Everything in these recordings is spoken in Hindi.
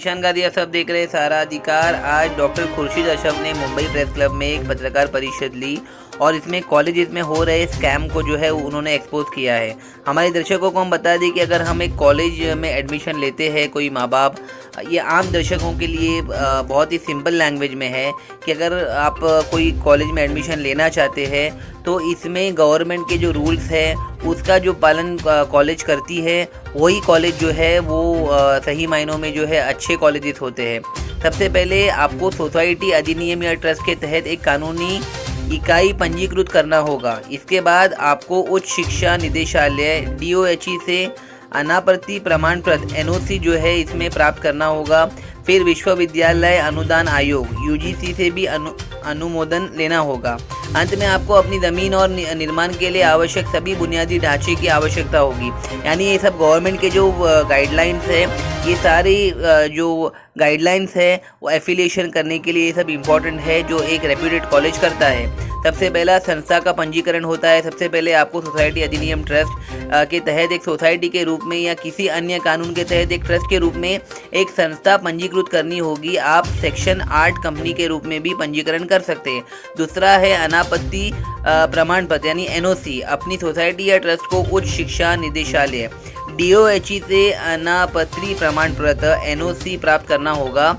दिशान गादी, आप सब देख रहे हैं सारा अधिकार। आज डॉक्टर खुर्शीद अशरफ ने मुंबई प्रेस क्लब में एक पत्रकार परिषद ली और इसमें कॉलेजेस में हो रहे स्कैम को जो है उन्होंने एक्सपोज किया है। हमारे दर्शकों को हम बता दें कि अगर हम एक कॉलेज में एडमिशन लेते हैं, कोई माँ बाप, ये आम दर्शकों के लिए बहुत ही सिंपल लैंग्वेज में है कि अगर आप कोई कॉलेज में एडमिशन लेना चाहते हैं तो इसमें गवर्नमेंट के जो रूल्स है उसका जो पालन कॉलेज करती है वही कॉलेज जो है वो सही मायनों में जो है अच्छे कॉलेजेस होते हैं। सबसे पहले आपको सोसाइटी अधिनियम या ट्रस्ट के तहत एक कानूनी इकाई पंजीकृत करना होगा। इसके बाद आपको उच्च शिक्षा निदेशालय DOHE से अनापत्ति प्रमाण पत्र NOC जो है इसमें प्राप्त करना होगा। फिर विश्वविद्यालय अनुदान आयोग UGC से भी अनुमोदन लेना होगा। अंत में आपको अपनी ज़मीन और निर्माण के लिए आवश्यक सभी बुनियादी ढांचे की आवश्यकता होगी। यानी ये सब गवर्नमेंट के जो गाइडलाइंस है, ये सारी जो गाइडलाइंस है वो एफिलिएशन करने के लिए ये सब इम्पोर्टेंट है जो एक रेप्यूटेड कॉलेज करता है। सबसे पहला संस्था का पंजीकरण होता है। सबसे पहले आपको सोसाइटी अधिनियम ट्रस्ट के तहत एक सोसाइटी के रूप में या किसी अन्य कानून के तहत एक ट्रस्ट के रूप में एक संस्था पंजीकृत करनी होगी। आप सेक्शन 8 कंपनी के रूप में भी पंजीकरण कर सकते हैं। दूसरा है अनापत्ति प्रमाण पत्र यानी NOC। अपनी सोसाइटी या ट्रस्ट को उच्च शिक्षा निदेशालय DOHE से अनापत्ति प्रमाण पत्र NOC प्राप्त करना होगा।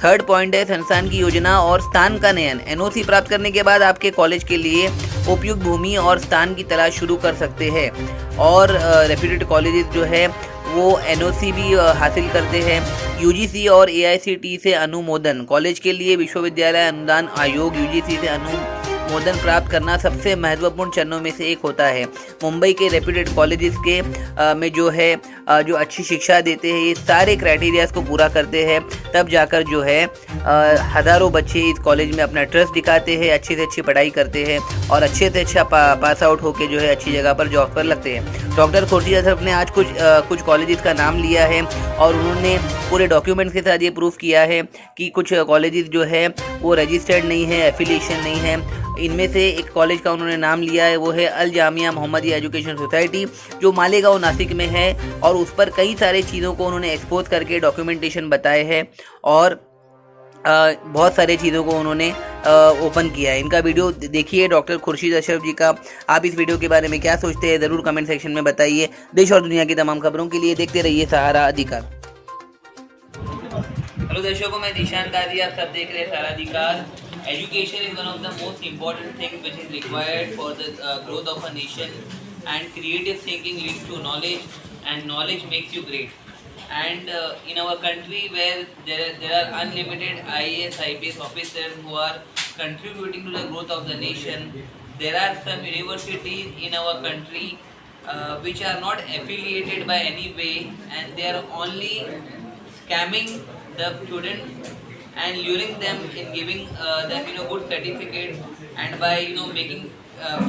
थर्ड पॉइंट है संस्थान की योजना और स्थान का नयन। NOC प्राप्त करने के बाद आपके कॉलेज के लिए उपयुक्त भूमि और स्थान की तलाश शुरू कर सकते हैं। और रेप्यूटेड कॉलेजेस जो है वो NOC भी हासिल करते हैं। UGC और AICTE से अनुमोदन। कॉलेज के लिए विश्वविद्यालय अनुदान आयोग UGC से अनुमोदन प्राप्त करना सबसे महत्वपूर्ण चरणों में से एक होता है। मुंबई के रेप्यूटेड कॉलेजेस के में जो है जो अच्छी शिक्षा देते हैं, ये सारे क्राइटेरियाज को पूरा करते हैं, तब जाकर जो है हज़ारों बच्चे इस कॉलेज में अपना ट्रस्ट दिखाते हैं, अच्छी से अच्छी पढ़ाई करते हैं और अच्छे से अच्छा पास आउट होकर जो है अच्छी जगह पर जॉब पर लगते हैं। डॉक्टर खुर्शीद अशरफ ने आज कुछ कॉलेजेस का नाम लिया है और उन्होंने पूरे डॉक्यूमेंट्स के साथ ये प्रूफ किया है कि कुछ कॉलेजेस जो है वो रजिस्टर्ड नहीं है, एफिलिएशन नहीं है। इनमें से एक कॉलेज का उन्होंने नाम लिया है, वो है अल जामिया मोहम्मदिया एजुकेशन सोसाइटी जो मालेगांव नासिक में है। और उस पर कई सारे चीज़ों को उन्होंने एक्सपोज करके डॉक्यूमेंटेशन बताए हैं और बहुत सारे चीज़ों को उन्होंने ओपन किया है। इनका वीडियो देखिए डॉक्टर खुर्शीद अशरफ जी का। आप इस वीडियो के बारे में क्या सोचते हैं ज़रूर कमेंट सेक्शन में बताइए। देश और दुनिया की तमाम खबरों के लिए देखते रहिए सहारा अधिकार। हेलो दर्शकों, मैं दिशान गादी, आप सब देख रहे हैं सारा अधिकार। Education is one of the most important things which is required for the growth of a nation, and creative thinking leads to knowledge, and knowledge makes you great. And in our country where there are unlimited IAS, IPS officers who are contributing to the growth of the nation, there are some universities in our country which are not affiliated by any way, and they are only scamming the students and luring them in giving them good certificates, and by making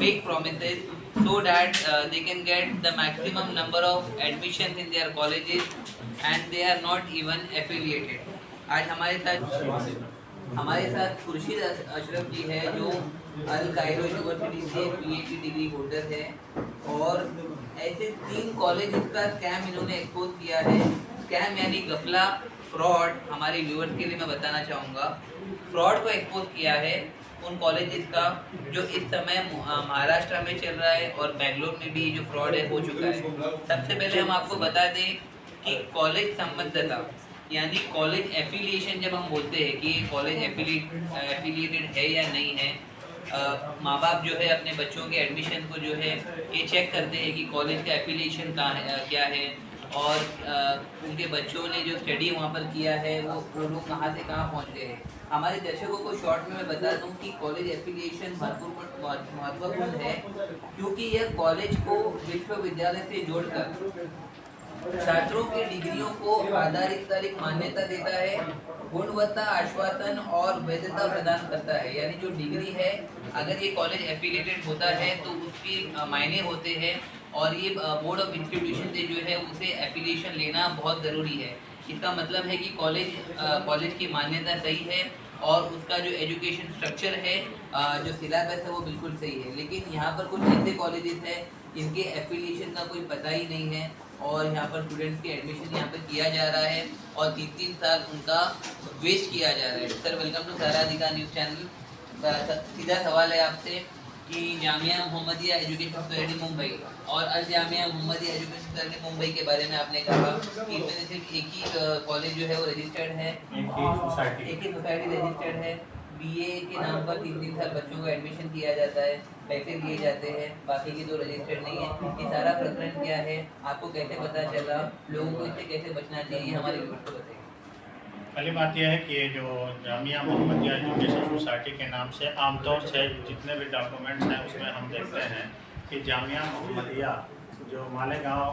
fake promises so that they can get the maximum number of admissions in their colleges, and they are not even affiliated. आज हमारे साथ खुर्शीद अशरफ जी है जो अल कायरो यूनिवर्सिटी से PhD डिग्री होल्डर है और ऐसे 3 कॉलेज का स्कैम इन्होंने एक्सपोज किया है। स्कैम यानी गफला, फ्रॉड। हमारे व्यूअर्स के लिए मैं बताना चाहूँगा, फ्रॉड को एक्सपोज किया है उन कॉलेजेस का जो इस समय महाराष्ट्र में चल रहा है और बेंगलोर में भी जो फ्रॉड है हो चुका है। सबसे पहले हम आपको बता दें कि कॉलेज संबद्धता यानी कॉलेज एफिलिएशन, जब हम बोलते हैं कि कॉलेज एफिलिएटेड है या नहीं है, माँ बाप जो है अपने बच्चों के एडमिशन को जो है ये चेक करते हैं कि कॉलेज का एफिलिएशन क्या है और उनके बच्चों ने जो स्टडी वहाँ पर किया है वो लोग कहाँ से कहाँ पहुँचते हैं। हमारे दर्शकों को शॉर्ट में मैं बता दूँ कि कॉलेज एफिलिएशन महत्वपूर्ण है क्योंकि यह कॉलेज को विश्वविद्यालय से जोड़कर छात्रों की डिग्रियों को आधारित मान्यता देता है, गुणवत्ता आश्वासन और वैधता प्रदान करता है। यानी जो डिग्री है अगर ये कॉलेज एफिलिएटेड होता है तो उसके मायने होते हैं और ये बोर्ड ऑफ इंस्टीट्यूशन से जो है उसे एफिलिएशन लेना बहुत ज़रूरी है। इसका मतलब है कि कॉलेज की मान्यता सही है और उसका जो एजुकेशन स्ट्रक्चर है, जो सिलेबस है वो बिल्कुल सही है। लेकिन यहाँ पर कुछ ऐसे कॉलेजेस हैं इनके एफिलिएशन का कोई पता ही नहीं है और यहाँ पर स्टूडेंट्स के एडमिशन यहाँ पर किया जा रहा है और 3-3 साल उनका वेस्ट किया जा रहा है। सर वेलकम टू सारा अधिकार न्यूज़ चैनल। सीधा सवाल है आपसे कि जामिया मोहम्मदिया एजुकेशन सोसाइटी मुंबई और अल जामिया मोहम्मदिया एजुकेशन सोसाइटी मुंबई के बारे में आपने कहा कि इसमें सिर्फ एक ही कॉलेज जो है वो रजिस्टर्ड है, एक ही सोसाइटी रजिस्टर्ड है। बीए के नाम पर 3-3 साल बच्चों को एडमिशन किया जाता है, पैसे लिए जाते हैं, बाकी की तो रजिस्टर्ड नहीं है। ये सारा प्रकरण क्या है, आपको कैसे पता चला, लोगों को इससे कैसे बचना चाहिए, हमारे व्यूअर्स को बताइए। पहली बात यह है कि ये जो जामिया मोहम्मदिया एजुकेशन सोसाइटी के नाम से आमतौर से जितने भी डॉक्यूमेंट्स हैं उसमें हम देखते हैं कि जामिया मोहम्मदिया जो मालेगांव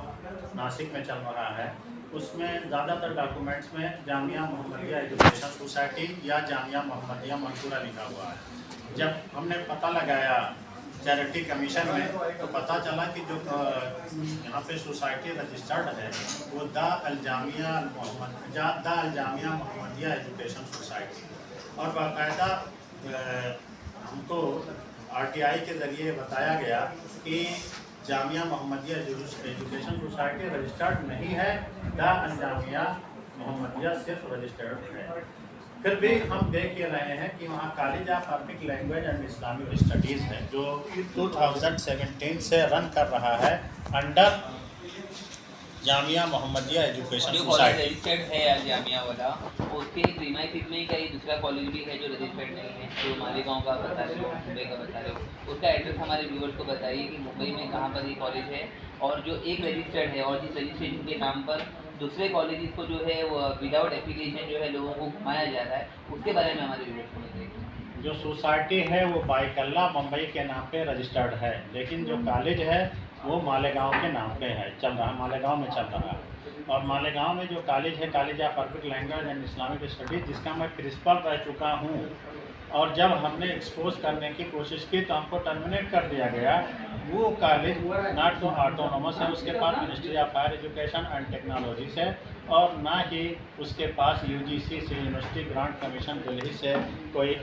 नासिक में चल रहा है उसमें ज़्यादातर डॉक्यूमेंट्स में जामिया मोहम्मदिया एजुकेशन सोसाइटी या जामिया मोहम्मदिया मंसूरा लिखा हुआ है। जब हमने पता लगाया चैरिटी कमीशन में तो पता चला कि जो यहाँ पे सोसाइटी रजिस्टर्ड है वो the Al Jamia Mohammadia education society और बाकायदा हमको आरटीआई के ज़रिए बताया गया कि Jamia Mohammadia education society registered नहीं है, द अल जामिया मोहम्मदिया सिर्फ रजिस्टर्ड है। फिर भी हम देख ये रहे हैं कि वहाँ college of Arabic language and Islamic studies है जो 2017 से रन कर रहा है under Jamia Mohammadia education society. Registered है अल जामिया वाला, उसके प्रीमाइस में का ये दूसरा कॉलेज भी है जो रजिस्टर्ड नहीं है, जो मालेगांव का बता रहे हो, मुंबई का बता रहे हो। उसका एड्रेस हमारे व्यूअर्स को बताइए कि मुंबई में कहाँ पर ये कॉलेज है और जो एक रजिस्टर्ड है और जिस रजिस्ट्रेशन के नाम पर दूसरे कॉलेजेस को जो है वो विदाउट एप्लीकेशन जो है लोगों को घुमाया जा रहा है, उसके बारे में हमारे व्यूअर्स को बताइए। जो सोसाइटी है वो बाइकल्ला मुंबई के नाम पे रजिस्टर्ड है, लेकिन जो कॉलेज है वो मालेगांव के नाम पे है, चल रहा मालेगांव में चल रहा है। और मालेगांव में जो कॉलेज है college of Arabic language and Islamic studies जिसका मैं प्रिंसिपल रह चुका हूँ, और जब हमने एक्सपोज करने की कोशिश की तो हमको टर्मिनेट कर दिया गया। वो कॉलेज नॉट तो ऑटोनोमस है, उसके पास ministry of higher education and technology से, और ना ही उसके पास यूजीसी से यूनिवर्सिटी ग्रांट कमीशन दिल्ली से कोई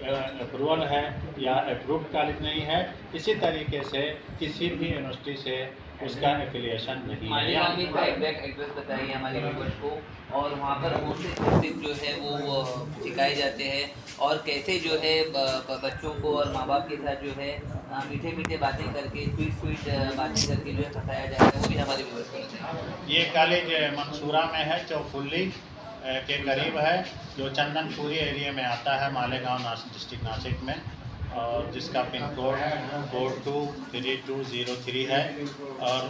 अप्रूवल है या अप्रूव्ड कॉलेज नहीं है। इसी तरीके से किसी भी यूनिवर्सिटी से उसका एफिलिएशन नहीं है। मालेगांव में का एग्जैक्ट एड्रेस बताइए हमारे व्यूअर्स को, और वहाँ पर कौन से कोर्सेज जो है वो सिखाए जाते हैं और कैसे जो है बच्चों को और माँ बाप के साथ जो है मीठे मीठे बातें करके स्वीट बातें करके जो है फंसाया जाता है, वो भी हमारे व्यूअर्स को बताइए। ये कॉलेज मंसूरा में है, चौफुल्ली के करीब है, जो चंदनपुरी एरिया में आता है, मालेगांव डिस्ट्रिक्ट नासिक में, और जिसका पिन कोड 423203 है। और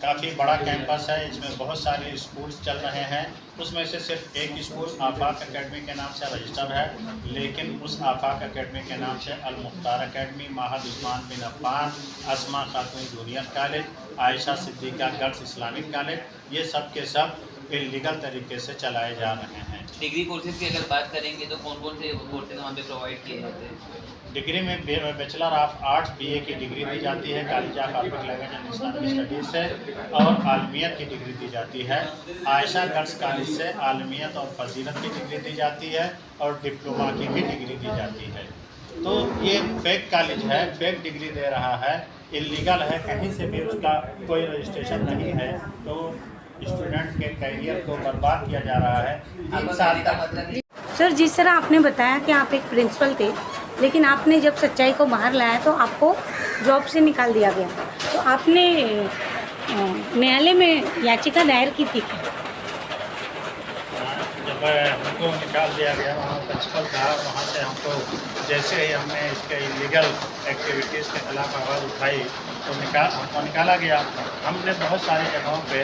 काफ़ी बड़ा कैंपस है, इसमें बहुत सारे स्कूल्स चल रहे हैं। उसमें से सिर्फ एक स्कूल आफाक एकेडमी के नाम से रजिस्टर है, लेकिन उस आफाक एकेडमी के नाम से अल मुख्तार एकेडमी, महद उस्मान बिन अफ़्फ़ान, अस्मा खातून junior college, Ayesha Siddiqa girls Islamic college, ये सब के सब इलीगल तरीके से चलाए जा रहे हैं। डिग्री कोर्सेज की अगर बात करेंगे तो कौन कौन से कोर्सेज वहाँ पे प्रोवाइड किए जाते हैं? डिग्री में बैचलर ऑफ आर्ट्स बीए की डिग्री दी जाती है college of Arabic language and Islamic studies से, और आलमियत की डिग्री दी जाती है। आयशा गर्ल्स कॉलेज से आलमियत और फजीलत की डिग्री दी जाती है, और डिप्लोमा की भी डिग्री दी जाती है। तो ये फेक कॉलेज है, फेक डिग्री दे रहा है, इलीगल है, कहीं से भी उसका कोई रजिस्ट्रेशन नहीं है। तो स्टूडेंट के करियर को बर्बाद किया जा रहा है। 3 साल तक। सर, जिस तरह आपने बताया कि आप एक प्रिंसिपल थे, लेकिन आपने जब सच्चाई को बाहर लाया तो आपको जॉब से निकाल दिया गया, तो आपने न्यायालय में याचिका दायर की थी क्या? जब हमको निकाल दिया गया, वहाँ प्रिंसिपल था, वहाँ से हमको जैसे ही हमने इसके इलीगल एक्टिविटीज़ के खिलाफ आवाज़ उठाई तो हमको निकाला गया। हमने बहुत सारी जगहों पे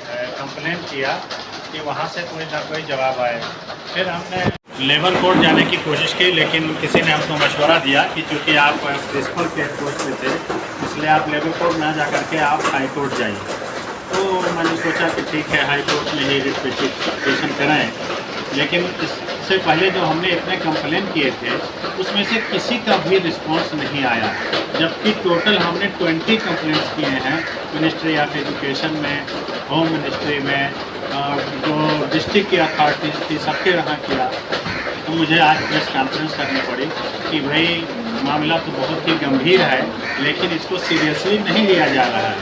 कंप्लेंट किया कि वहाँ से कोई ना कोई जवाब आए। फिर हमने लेबर कोर्ट जाने की कोशिश की, लेकिन किसी ने हमको मशवरा दिया कि चूँकि आप प्रिंसिपल के पोस्ट पे थे, इसलिए आप लेबर कोर्ट ना जा करके आप हाई कोर्ट जाइए। तो मैंने सोचा कि ठीक है, हाई कोर्ट में ही रिट पिटीशन कराएं। लेकिन इससे पहले जो हमने इतने कंप्लेन किए थे उसमें से किसी का भी रिस्पांस नहीं आया, जबकि टोटल हमने 20 कंप्लेंट्स किए हैं मिनिस्ट्री ऑफ एजुकेशन में, होम मिनिस्ट्री में, और जो डिस्ट्रिक्ट की अथॉरिटीज़ थी सबके यहाँ किया। तो मुझे आज प्रेस कॉन्फ्रेंस करनी पड़ी कि भाई मामला तो बहुत ही गंभीर है, लेकिन इसको सीरियसली नहीं लिया जा रहा है।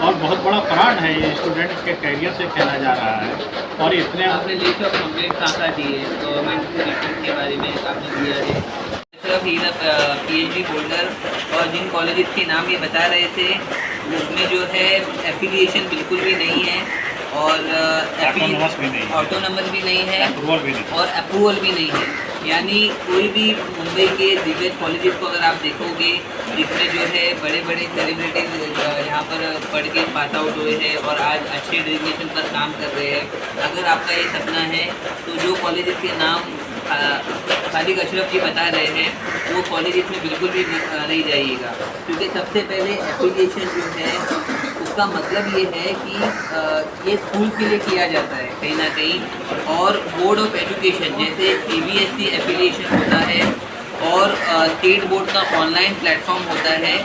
और बहुत बड़ा फ्रॉड है ये, स्टूडेंट के कैरियर से खेला जा रहा है। और इतने आपने लिस्ट ऑफ कंप्लेंट कहाँ दी है गवर्नमेंट के बारे में आपने दिया है? सिर्फ ही PhD होल्डर और जिन कॉलेजेस के नाम ये बता रहे थे उसमें जो है एफिलिएशन बिल्कुल भी नहीं है और ऑटोनमस भी नहीं है, ऑटोनमस भी नहीं है अप्रूवल भी नहीं। और अप्रूवल भी नहीं है। यानी कोई भी मुंबई के दिग्गज कॉलेजेस को अगर आप देखोगे जिसमें जो है बड़े बड़े सेलिब्रिटीज यहाँ पर पढ़ के पास आउट हुए हैं और आज अच्छे डिग्नेशन पर काम कर रहे हैं, अगर आपका ये सपना है तो जो कॉलेजेस के नाम खालिद अशरफ जी बता रहे हैं वो कॉलेजेस में बिल्कुल भी नहीं जाइएगा, क्योंकि सबसे पहले एप्लीकेशन जो है उसका मतलब ये है कि ये स्कूल के लिए किया जाता है कहीं ना कहीं, और बोर्ड ऑफ एजुकेशन जैसे CBSE एफिलिएशन होता है और स्टेट बोर्ड का ऑनलाइन प्लेटफॉर्म होता है,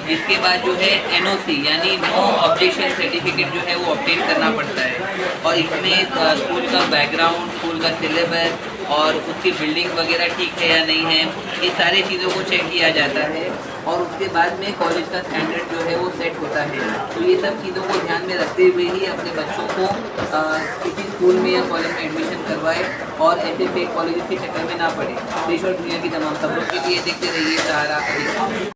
जिसके बाद जो है NOC यानी नो ऑब्जेक्शन सर्टिफिकेट जो है वो ऑब्टेन करना पड़ता है। और इसमें स्कूल का बैकग्राउंड, स्कूल का सिलेबस और उसकी बिल्डिंग वगैरह ठीक है या नहीं है, ये सारी चीज़ों को चेक किया जाता है और उसके बाद में कॉलेज का स्टैंडर्ड जो है वो सेट होता है। तो ये सब चीज़ों को ध्यान में रखते हुए ही अपने बच्चों को किसी स्कूल में या कॉलेज में एडमिशन करवाए और ऐसे फेक कॉलेज के चक्कर में ना पड़े। देश और दुनिया की तमाम खबरों के लिए देखते रहिए सहारा।